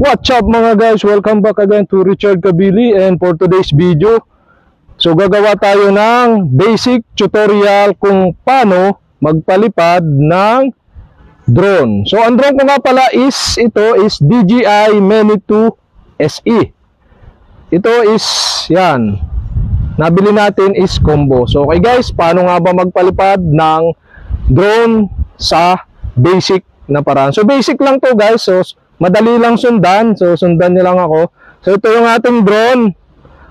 What's up mga guys? Welcome back again to Richard Kabili, and for today's video, so gagawa tayo ng basic tutorial kung paano magpalipad ng drone. So ang drone ko nga pala is DJI Mini 2 SE. Ito is yan. Nabili natin is combo. So okay guys, paano nga ba magpalipad ng drone sa basic na paraan? So basic lang to guys. So madali lang sundan. So sundan niyo lang ako. So ito yung ating drone.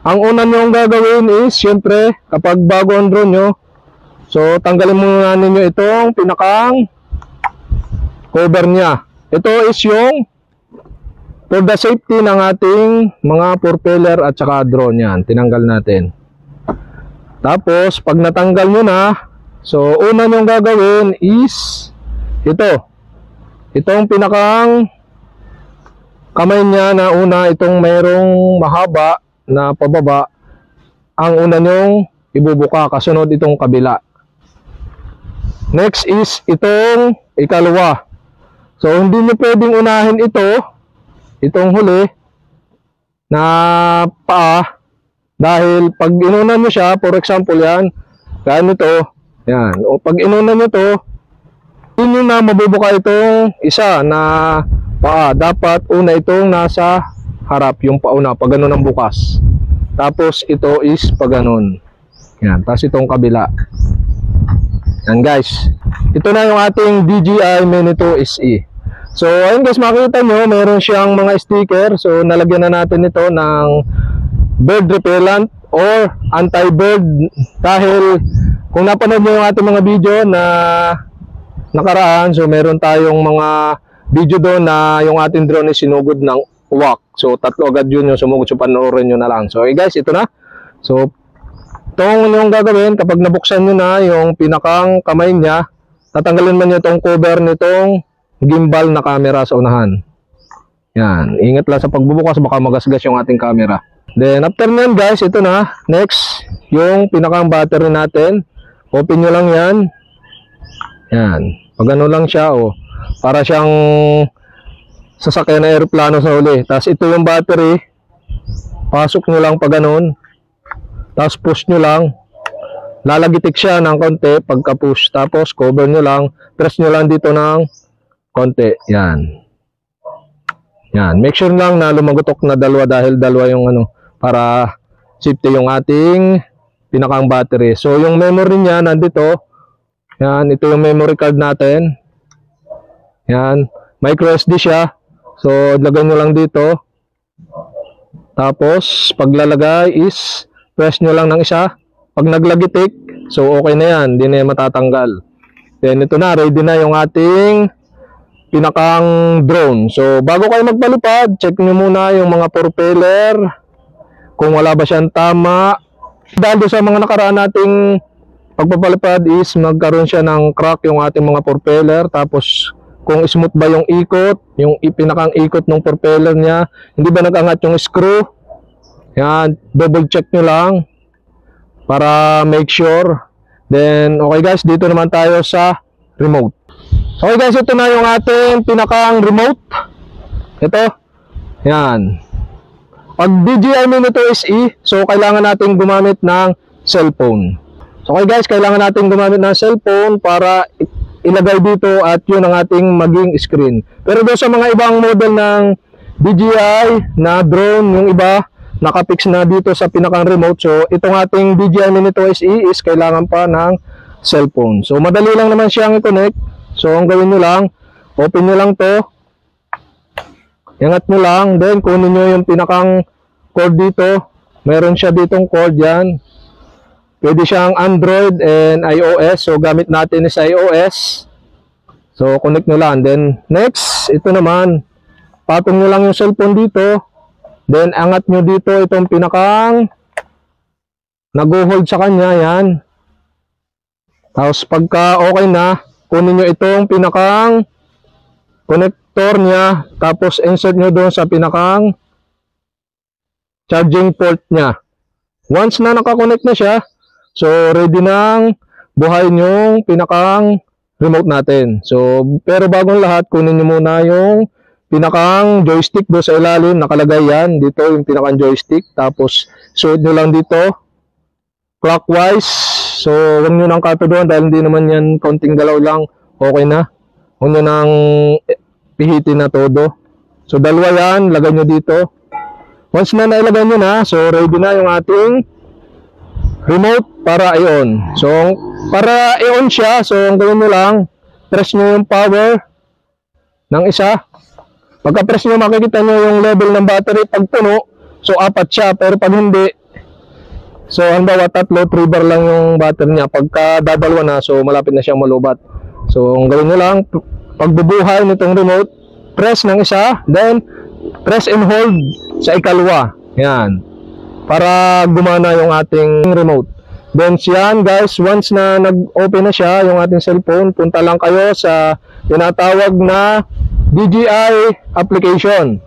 Ang una nyo gagawin is syempre kapag bago ang drone nyo, so tanggalin muna ninyo itong pinakang cover nya. Ito is yung for the safety ng ating mga propeller at saka drone yan. Tinanggal natin. Tapos pag natanggal nyo na, so una nyo gagawin is ito. Itong pinakang kamay niya na una, itong mayroong mahaba na pababa, ang una nyong ibubuka, kasunod itong kabila. Next is itong ikalawa. So hindi nyo pwedeng unahin itong huli na paa, dahil pag inuna nyo siya, for example yan, kaya nito, yan, o pag inuna nyo to, hindi nyo na mabubuka itong isa na paa. Dapat una itong nasa harap, yung pauna, pag ganun ang bukas. Tapos ito is pag ganun. Yan, tapos itong kabila. Yan guys. Ito na yung ating DJI Mini 2 SE. So ayun guys, makita nyo, meron siyang mga sticker. So nalagyan na natin ito ng bird repellent or anti-bird. Dahil kung napanood nyo yung ating mga video na nakaraan, so meron tayong mga video doon na yung ating drone is sinugod ng uwak. So tatlo agad yun yung sumugod. So panoorin nyo na lang. So okay guys, ito na. So itong yung gagawin, kapag nabuksan nyo na yung pinakang kamay nya, tatanggalin man nyo itong cover nitong gimbal na camera sa unahan. Yan, ingat lang sa pagbubukas, baka magasgas yung ating camera. Then after nyan guys, ito na. Next, yung pinakang battery natin, open nyo lang yan. Yan, pag ano lang siya, oh, para siyang sasakyan na aeroplano sa huli. Tapos ito yung battery, pasok nyo lang pag ganun, tapos push nyo lang, lalagitik siya ng konti pagka push, tapos cover nyo lang, press nyo lang dito ng konti. Yan, yan, make sure lang na lumagutok na dalawa, dahil dalawa yung ano, para safety yung ating pinakang battery. So yung memory nya nandito. Yan, ito yung memory card natin. Yan, micro SD siya. So lagay nyo lang dito. Tapos paglalagay is press nyo lang ng isa. Pag naglagitik, so okay na yan, hindi na yan matatanggal. Then ito na, ready na yung ating pinakang drone. So bago kayo magpalipad, check nyo muna yung mga propeller, kung wala ba siyang tama. Dahil sa mga nakaraan nating pagpapalipad is magkaroon siya ng crack yung ating mga propeller. Tapos kung smooth ba yung ikot, yung pinakang ikot ng propeller niya, hindi ba nag-angat yung screw. Yan, double check nyo lang para make sure. Then okay guys, dito naman tayo sa remote. Okay guys, ito na yung ating pinakang remote. Ito, yan. Pag DJI Mini 2 SE, so kailangan natin gumamit ng cellphone. So okay guys, kailangan natin gumamit ng cellphone para ilagay dito at yun ang ating maging screen. Pero doon sa mga ibang model ng DJI na drone, yung iba nakapix na dito sa pinakang remote. So itong ating DJI Mini 2 SE is kailangan pa ng cellphone. So madali lang naman siyang i-connect. So ang gawin nyo lang, open nyo lang to, ingat nyo lang, then kunin nyo yung pinakang cord dito. Meron siya ditong cord yan. Pwede siyang Android and iOS. So gamit natin is iOS. So connect nyo lang. Then next, ito naman, patong nyo lang yung cellphone dito. Then angat nyo dito itong pinakang nag-hold sa kanya. Yan. Tapos pagka okay na, kunin nyo itong pinakang connector nya. Tapos insert nyo doon sa pinakang charging port nya. Once na nakakonect na siya, so ready nang buhayin yung pinakang remote natin. So pero bagong lahat, kunin nyo muna yung pinakang joystick do sa ilalim, nakalagay yan. Dito yung pinakang joystick. Tapos, suot nyo lang dito, clockwise. So, huwag nyo nang kato doon dahil hindi naman yan konting galaw lang. Okay na. Huwag nyo nang pihitin na todo. So, dalawa yan. Lagay nyo dito. Once na nailagay nyo na, so ready na yung ating remote para i-on. So, para i-on siya, so ang gawin nyo lang, press nyo yung power ng isa. Pagka-press nyo, makikita nyo yung level ng battery. Pag puno, so 4 siya. Pero pag hindi, so halimbawa 3 bar lang yung battery niya. Pagka dadalwa na, so malapit na siyang malubat. So, ang gawin nyo lang, pagbubuhay nitong remote, press ng isa, then press and hold sa ikalawa. Yan. Para gumana yung ating remote. Then yan guys, once na nag-open na siya, yung ating cellphone, punta lang kayo sa tinatawag na DJI application.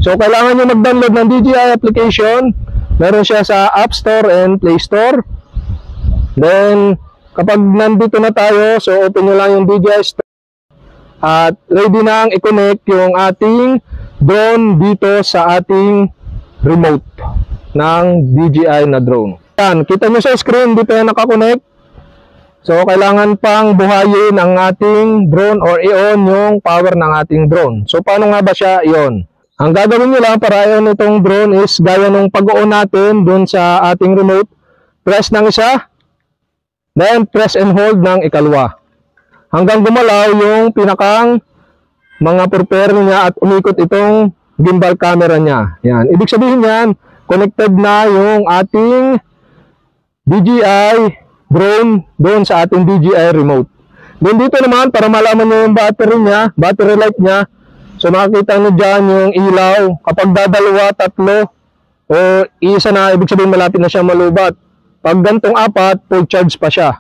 So kailangan nyo mag-download ng DJI application. Meron siya sa App Store and Play Store. Then kapag nandito na tayo, so open nyo lang yung DJI Store. At ready na ang i-connect yung ating drone dito sa ating remote ng DJI na drone. Yan, kita nyo sa screen, dito yan nakakonect. So, kailangan pang buhayin ang ating drone or i-on yung power ng ating drone. So, paano nga ba siya i-on? Ang gagawin nyo lang para i-on itong drone is gaya nung pag-on natin dun sa ating remote. Press ng isa, then press and hold ng ikalawa. Hanggang gumalaw yung pinakang mga prepare niya at umikot itong gimbal camera niya. Yan. Ibig sabihin yan, connected na yung ating DJI drone doon sa ating DJI remote. Then dito naman, para malaman nyo yung battery niya, battery life niya, so makikita nyo dyan yung ilaw. Kapag dadalawa, 3, o isa na, ibig sabihin malapit na siya malubat. Pag gantong 4, full charge pa siya.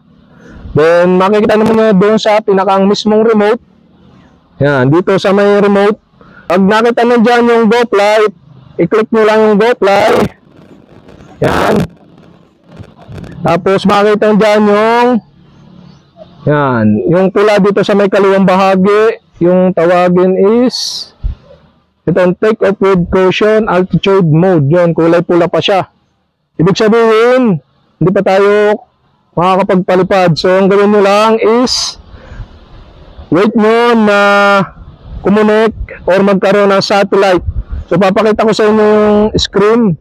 Then makikita naman nyo doon sa pinakang mismong remote. Yan, dito sa may remote. Pag nakita nyo dyan yung go fly, i-click nyo lang yung go fly. Yan. Tapos makita nyo dyan yung pula dito sa may kaliwang bahagi. Yung tawagin is itong take off with caution altitude mode. Yun, kulay pula pa siya. Ibig sabihin, hindi pa tayo makakapagpalipad. So, ang gawin nyo lang is wait nyo na kumonek or magkaroon ng satellite. So, papakita ko sa inyo yung screen.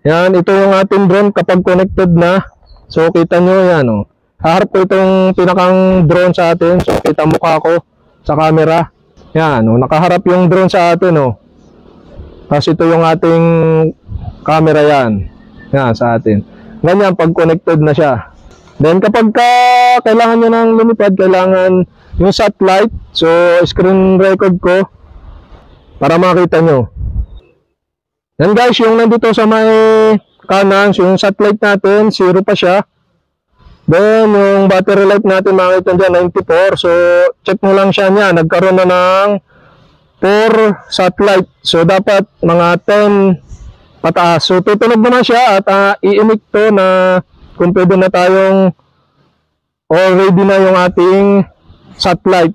Yan, ito yung ating drone kapag connected na. So, kita nyo yan. Oh. Haharap ko itong pinakang drone sa atin. So, kita mukha ko sa camera. Yan, oh, nakaharap yung drone sa atin. Oh. Tapos ito yung ating camera yan. Yan, sa atin. Ganyan, pag connected na siya. Then, kapag kailangan nyo ng lumipad, kailangan yung satellite. So, screen record ko para makita nyo. Yan guys, yung nandito sa may kanan, so yung satellite natin, 0 pa siya. Then, yung battery life natin, makita dyan, 94. So, check mo lang siya niya. Nagkaroon na ng 4 satellite. So, dapat mga 10 pataas. So, tutunog naman siya at i-emit to na kung pwede na tayong already na yung ating satellite.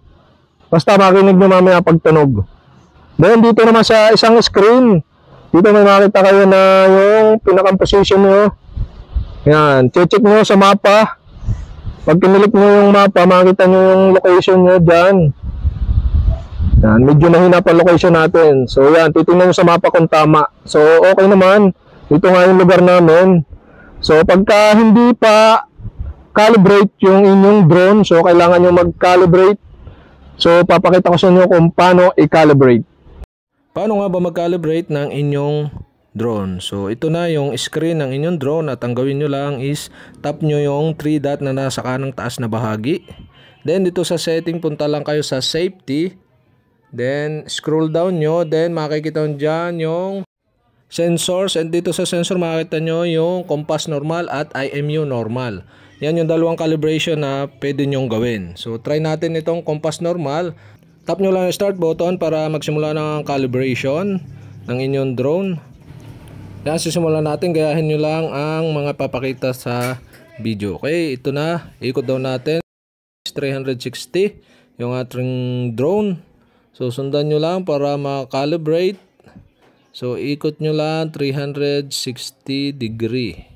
Basta makinig nyo mamaya pagtunog. Then, dito naman sa isang screen, dito may makita kayo na yung pinakang position nyo. Yan, check nyo sa mapa. Pag kinilik nyo yung mapa, makita nyo yung location nyo dyan. Yan, medyo mahina pa location natin. So yan, titingnan nyo sa mapa kung tama. So okay naman, ito nga yung lugar namin. So pagka hindi pa calibrate yung inyong drone, so kailangan nyo mag-calibrate. So papakita ko sa inyo kung paano i-calibrate. Paano nga ba mag-calibrate ng inyong drone? So ito na yung screen ng inyong drone at ang gawin nyo lang is tap nyo yung 3 dot na nasa kanang taas na bahagi. Then dito sa setting, punta lang kayo sa safety. Then scroll down nyo, then makikita nyo dyan yung sensors, and dito sa sensor makikita nyo yung compass normal at IMU normal. Yan yung dalawang calibration na pwede nyong gawin. So try natin itong compass normal. Tap nyo lang yung start button para magsimula ng calibration ng inyong drone. Yan, sisimulan natin. Gayahin nyo lang ang mga papakita sa video. Okay, ito na. Ikot daw natin. 360 yung ating drone. So sundan nyo lang para makalibrate. So ikot nyo lang 360 degree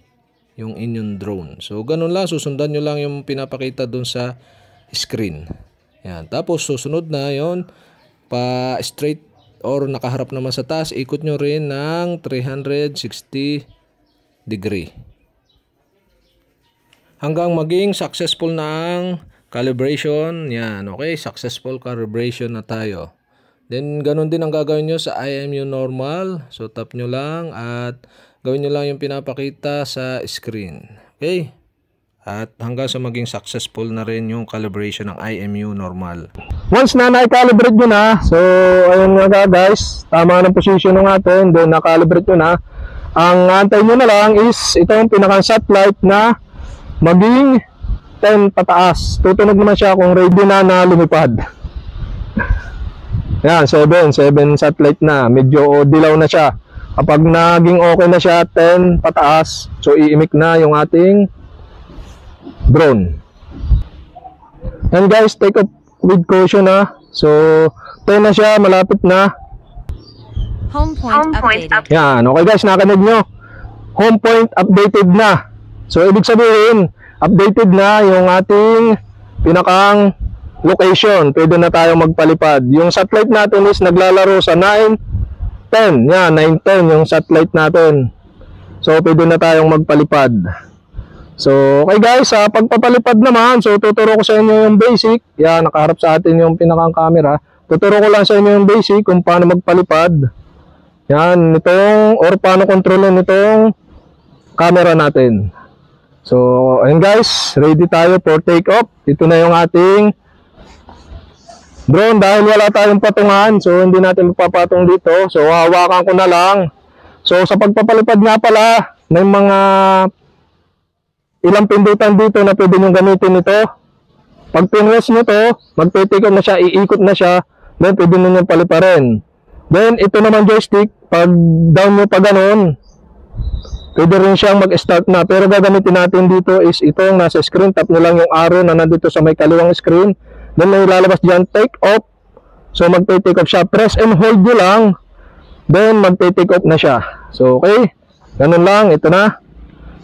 yung inyong drone. So ganun lang, susundan nyo lang yung pinapakita dun sa screen. Yan. Tapos susunod na yon, pa straight or nakaharap naman sa taas, ikot nyo rin ng 360 degree. Hanggang maging successful na ang calibration. Yan, okay, successful calibration na tayo. Then ganun din ang gagawin nyo sa IMU normal. So tap nyo lang at gawin nyo lang yung pinapakita sa screen. Okay? At hanggang sa maging successful na rin yung calibration ng IMU normal. Once na na-calibrate nyo na, so ayun nga guys, tama ng position ng atin, then na-calibrate nyo na. Ang antay nyo na lang is itong pinaka-satellite na maging 10 pataas. Tutunog naman siya kung ready na lumipad. Yan, 7 satellite na. Medyo dilaw na siya. Kapag naging okay na siya, 10 pataas, so iimik na yung ating drone. And guys, take off with caution na. So 10 na siya, malapit na. Home point updated. Yan, okay guys, nakanig nyo. Home point updated na. So ibig sabihin, updated na yung ating pinakang location. Pwede na tayong magpalipad. Yung satellite natin is naglalaro sa 9-10. Yan, 9-10 yung satellite natin. So pwede na tayong magpalipad. So okay guys, sa pagpapalipad naman, so tuturo ko sa inyo yung basic. Yan, nakaharap sa atin yung pinakang camera. Tuturo ko lang sa inyo yung basic kung paano magpalipad. Yan, nitong or paano kontrolin nitong camera natin. So ayun guys, ready tayo for take off. Ito na yung ating drone. Dahil wala tayong patungan, so hindi natin mapapatong dito. So hawakan ko na lang. So sa pagpapalipad nga pala, may mga ilang pindutan dito na pwede nyo gamitin ito. Pag pinress nyo to, magpe-take off na siya, iikot na siya, then pwede nyo paliparin. Then ito naman joystick, pag down nyo pa ganun, pwede rin siyang mag-start na. Pero gagamitin natin dito is itong nasa screen. Tap nyo lang yung arrow na nandito sa may kaliwang screen. Then may lalabas dyan, take off. So magte-take off siya. Press and hold nyo lang. Then magte-take off na siya. So okay, ganun lang, ito na.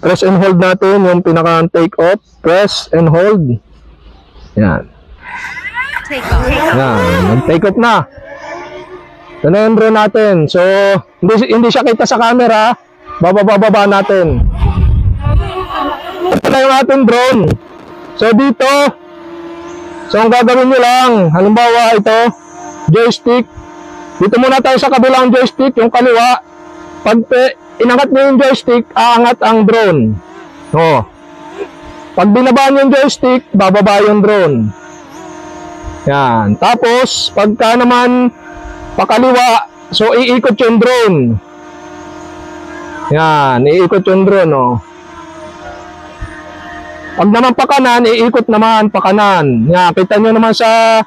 Press and hold natin yung pinaka-take off. Press and hold. Yan. Take off. Yan, mag-take off na. Ito na yung drone natin. So hindi siya kita sa camera. Bababa natin. Ito na yung ating drone. So dito, so ang gagawin nyo lang, halimbawa ito, joystick. Dito muna tayo sa kabilang joystick, yung kaliwa. Pag inangat nyo yung joystick, aangat ang drone. O. Pag binaba nyo yung joystick, bababa yung drone. Yan. Tapos, pagka naman pakaliwa, so iikot yung drone. Yan, iikot yung drone, oh. Pag naman pa kanan, iikot naman pa kanan. Yan, kita nyo naman sa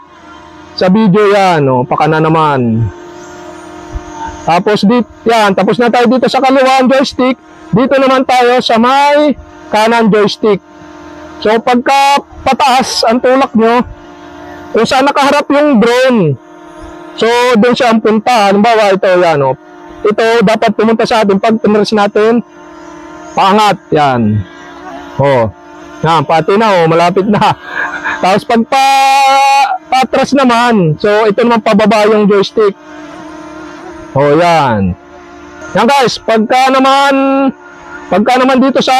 video yan, oh, pa kanan naman. Tapos dito, yan, tapos na tayo dito sa kaliwang joystick. Dito naman tayo sa may kanan joystick. So pagka pataas ang tulak nyo, kung saan nakaharap yung drone, so doon siya ang punta. Halimbawa ito, yan, oh. Ito dapat pumunta sa atin pag pinress natin, paangat, yan. Oh. Yan, pati na, oh, malapit na. Tapos pag patras naman, so ito naman pababa yung joystick. Oh, yan. Yan guys, pagka naman dito sa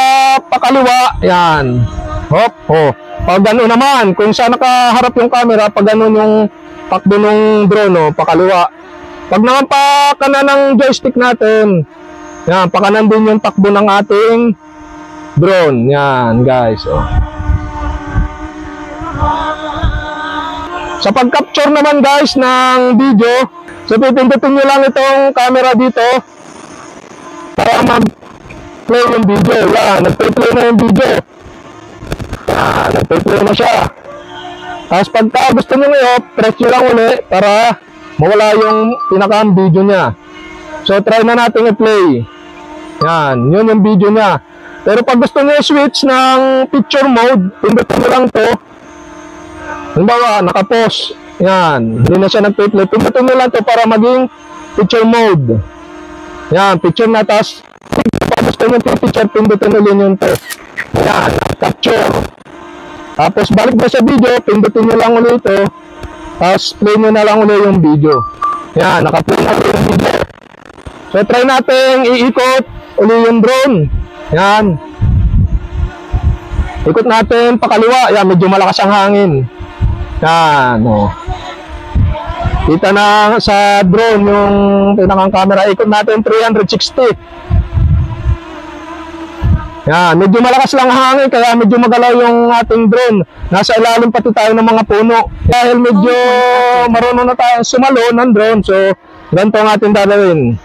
pakaliwa, yan. Hop, oh. Pag gano'n naman, kung saan nakaharap yung camera, pag gano'n yung takbo ng drone, oh, pakaliwa. Pag naman pa kanan ng joystick natin, yan, pa kanan din yung takbo ng ating drone. Yan, guys. Oh. Sa pag-capture naman, guys, ng video, so pipindutin nyo lang itong camera dito para mag-play yung video. Yan, nag-play na yung video. Yan, nag-play na siya. Tapos pagka gusto nyo ngayon, press nyo lang ulit para mawala yung pinakang video niya. So try na natin i-play. Yan, yun yung video niya. Pero pag gusto nyo i-switch ng picture mode, pindutin nyo lang to. Halimbawa, naka-pause. Yan, hindi na siya nag-play. Pindutin nyo lang to para maging picture mode. Yan, picture na. Tapos, pag gusto nyo picture, pindutin ulit yun to. Yan, capture. Tapos, balik na sa video, pindutin nyo lang ulit ito. Tapos, play nyo na lang ulit yung video. Yan, naka-play na ulit yung video. So, try natin iikot ulit yung drone. Yan. Ikot natin pakaliwa. Yan, medyo malakas ang hangin. Yan, o. Kita na sa drone yung pinakang camera. Ikot natin 360. Yan, medyo malakas lang hangin kaya medyo magalaw yung ating drone. Nasa ilalim pati tayo ng mga puno. Dahil medyo marunong na tayo sumalo ng drone, so ganito ang ating dadalhin.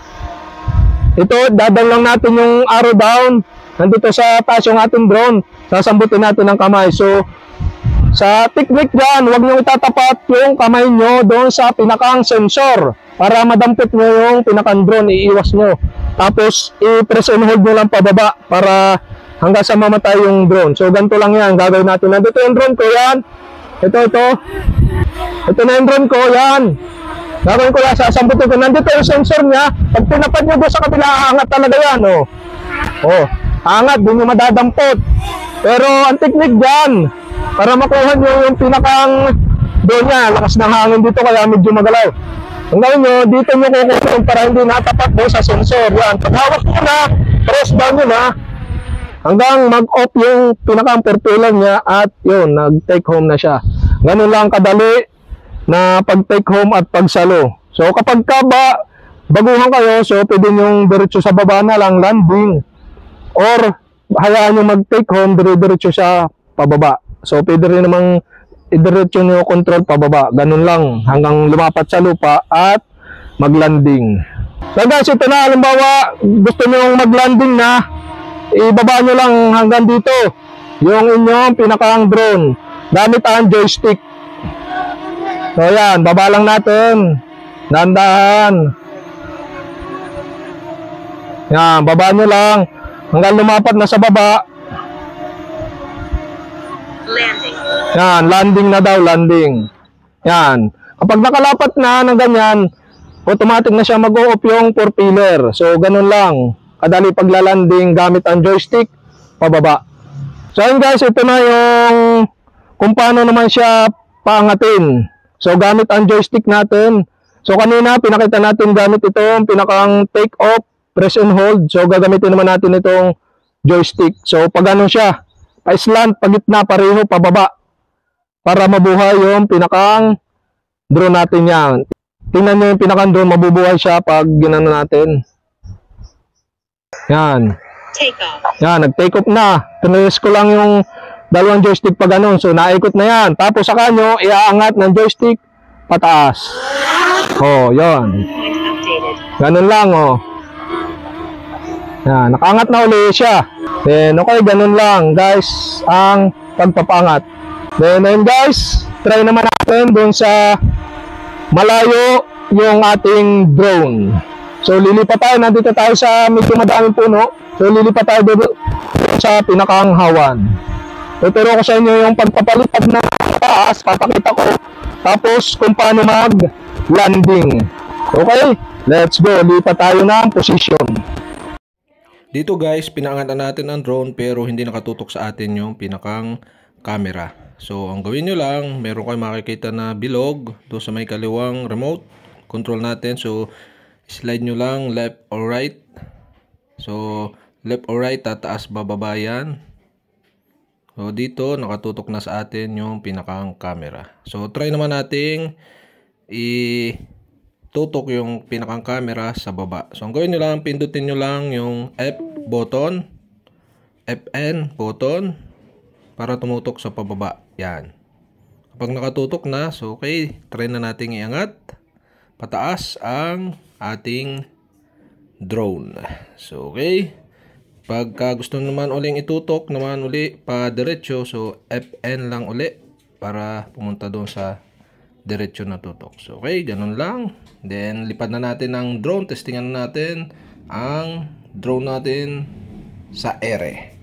Ito, dadal lang natin yung arrow down. Nandito sa taas yung ating drone. Sasambutin natin ng kamay. So, sa technique dyan, huwag nyo itatapat yung kamay nyo doon sa pinakang sensor para madampot nyo yung pinakang drone, iiwas nyo. Tapos, i-press and hold nyo lang pababa para hanggang sa mamatay yung drone. So, ganito lang yan. Gagawin natin. Nandito yung drone ko, yan. Ito. Ito na yung drone ko, yan. Gagawin ko yan, sasambutin ko. Nandito yung sensor niya. Pag pinapad nyo doon sa kabila, aangat talaga yan, oh. Oh, aangat, di nyo madadampot. Pero, ang technique dyan, para makuha nyo yung pinakang drone niya, lakas ng hangin dito, kaya medyo magalaw. Ang gawin nyo, dito nyo kukunin para hindi natapat doon sa sensor. Yan, pag hawak nyo na, press down nyo na, hanggang mag-off yung pinakang portulan niya at yun, nag-take home na siya. Ganun lang kadali na pag-take home at pagsalo. So kapag baguhan kayo, so pwede nyo diretso sa baba na lang, landing. Or hayaan nyo mag-take home, diretso siya pababa. So pwede rin namang idiretso nyo control pababa. Ganun lang hanggang lumapat sa lupa at mag-landing. So guys, ito na, halimbawa gusto nyo mag-landing na, ibaba nyo lang hanggang dito yung inyong pinakang drone gamit ang joystick. So yan, baba lang natin, dahan-dahan. Yan, baba nyo lang hanggang lumapat na sa baba. Landing. Yan, landing na daw, landing. Yan, kapag nakalapat na ng ganyan, automatic na siya mag-o-off yung four-pillar. So ganun lang kadali paglalanding gamit ang joystick pababa. So ayun guys, ito na yung kung paano naman siya paangatin. So gamit ang joystick natin. So kanina pinakita natin gamit itong pinakang take off, press and hold. So gagamitin naman natin itong joystick. So pag ano siya, pa-slant, pagitna, pareho, pababa. Para mabuhay yung pinakang drone natin yan. Tingnan nyo yung pinakang drone, mabubuhay siya pag ginano natin. Yan. Take off. Yan, nag-take off na. Pinress ko lang yung dalawang joystick pa ganun. So, naikot na yan. Tapos saka nyo, iaangat ng joystick pataas. Oh, yon. Point updated. Ganun lang, oh. Yan, nakaangat na uli siya. Then, okay, ganun lang, guys, ang pagpapangat. Then, ayun guys, try naman natin dun sa malayo yung ating drone. So lilipat tayo, nandito tayo sa medyo madaming puno. So lilipat tayo doon sa pinakanghawan. Tuturo ko sa inyo yung pagpapalipad na taas, papakita ko. Tapos kung paano mag-landing. Okay, let's go. Lipat tayo ng position. Dito guys, pinaangatan natin ang drone pero hindi nakatutok sa atin yung pinakang camera. So ang gawin nyo lang, meron kayo makikita na bilog doon sa may kaliwang remote control natin. So slide nyo lang left or right. So left or right, tataas bababa yan. So dito nakatutok na sa atin yung pinakang camera. So try naman nating tutok yung pinakang camera sa baba. So ang gawin nyo lang, pindutin nyo lang yung F button, FN button para tumutok sa pababa. Yan. Kapag nakatutok na, so okay, try na nating iangat pataas ang ating drone. So okay. Pagka gusto naman uling itutok naman uli pa diretso, so FN lang uli para pumunta doon sa diretso na tutok. So okay, ganun lang. Then lipad na natin ang drone, testingan na natin ang drone natin sa ere.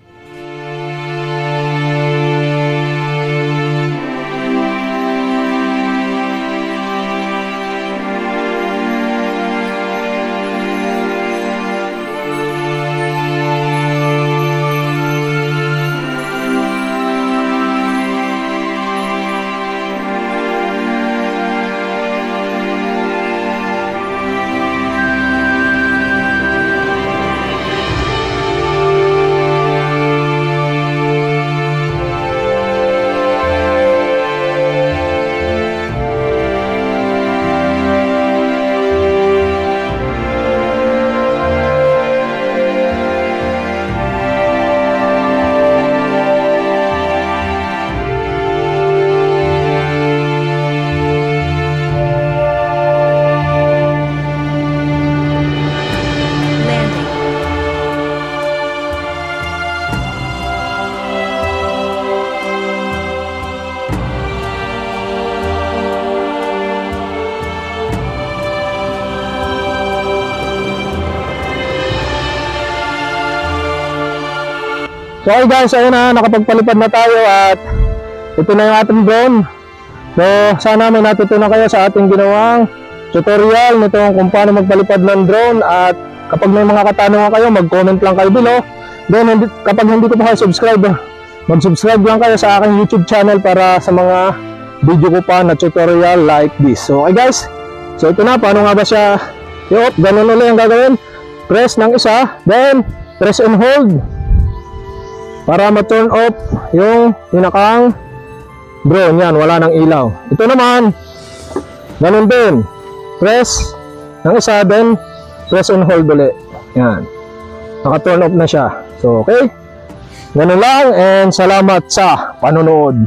So okay guys, ayun na, nakapagpalipad na tayo at ito na yung ating drone. So sana may natutunan kayo sa ating ginawang tutorial nitong kung paano magpalipad ng drone. At kapag may mga katanungan kayo, mag-comment lang kayo below. Then kapag hindi ko pa kayo subscribe, mag-subscribe lang kayo sa aking YouTube channel para sa mga video ko pa na tutorial like this. So okay guys, so ito na, paano nga ba siya i-off? Ganun ulit ang gagawin. Press ng isa, then press and hold para ma-turn off yung pinakang drone. Yan, wala nang ilaw. Ito naman, ganun din. Press ng isa, then press and hold ulit. Yan, naka-turn off na siya. So okay, ganun lang, and salamat sa panonood.